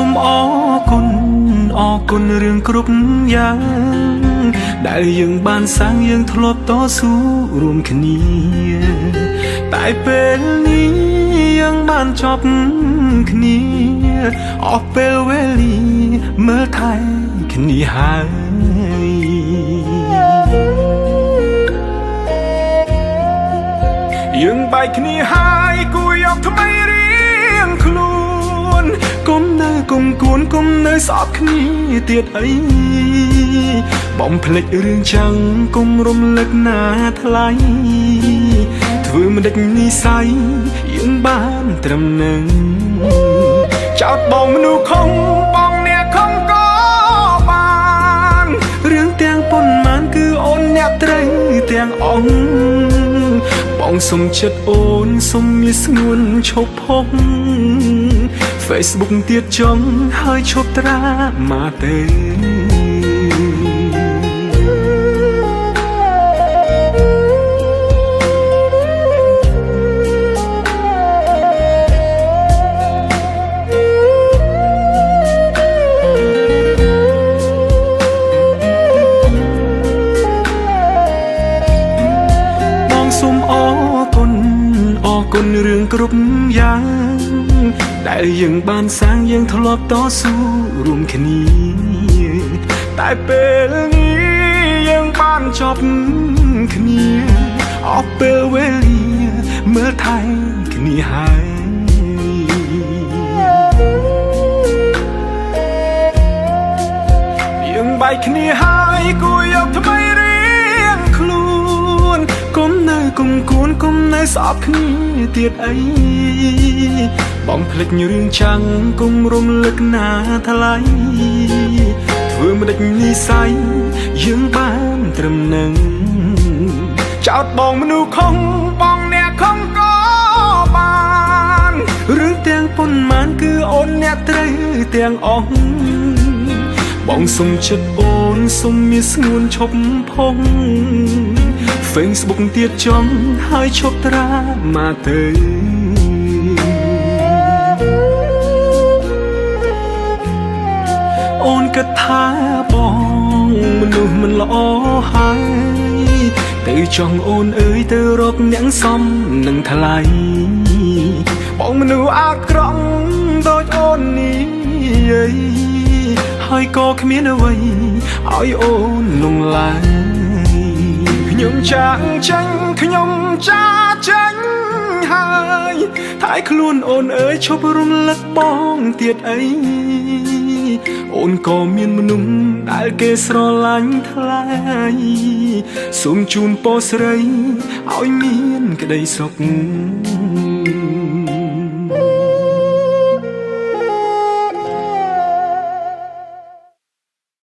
សូមអរគុណរឿងគ្រប់យ៉ាងដែលយើងបានសាងយើងធ្លាប់តស៊ូរួមគ្នាតែពេលនេះយើងបានចប់គ្នាអស់ពេលវេលាមើលថែគ្នាហើយយើងបែកគ្នាហើយគួរយកថ្មីរៀងខ្លួនគុំនៅគុំគួនគុំនៅស្អប់គ្នាទៀតអីបំភ្លេចរឿងចាំងគុំរំលឹកណាថ្លៃធ្វើមិនដេចនិស័យយើងបានត្រឹមនឹងចោតបងមនុស្សខំបងអ្នកខំក៏បានរឿងទាំងប៉ុន្មានគឺអូនអ្នកត្រូវទាំងអង្គបងសុំចិត្តអូនសុំលាស្ងួនឈប់ផុស Facebook ទៀតចង់ហើយឈប់ត្រាមកទេសូមអរគុណរឿងគ្រប់យ៉ាងដែលយើងបានសាងយើងធ្លាប់តស៊ូរួមគ្នាតែពេលនេះយើងបានចប់គ្នាអស់ពេលវេលាមើលថែគ្នាហើយយើងបែកគ្នាហើយគួរយកថ្មីរៀងខ្លួនគុំនៅគុំគួនគុំនៅស្អប់គ្នាទៀតអីបំភ្លេចរឿងចាំងគុំរំលឹកណាថ្លៃធ្វើមិនដេចនិស័យយើងបានត្រឹមនឹងចោតបងមនុស្សខំបងអ្នកខំក៏បានរឿងទាំងប៉ុន្មានគឺអូនអ្នកត្រូវទាំងអស់បងសុំចិត្តអូនសុំមានស្ងួនឈប់ផុស Facebook ទៀតចង់ហើយឈប់ត្រាមកទៅអូនគិតថាបងមនុស្សមិនល្អហើយទៅចង់អូនអើយទៅរកអ្នកសមនឹងថ្លៃបងមនុស្សអាក្រក់ដូចអូននេះហើយក៏គ្មានអ្វីឲ្យអូនលងឡើយខ្ញុំចាក់ចាញ់ខ្ញុំចាចាញ់ហើយតែខ្លួនអូនអើយឈប់រំលឹកបងទៀតអីអូនក៏មានមនុស្សដែលគេស្រឡាញ់ថ្លៃសូមជូនពរស្រីឲ្យមានក្តីសុខ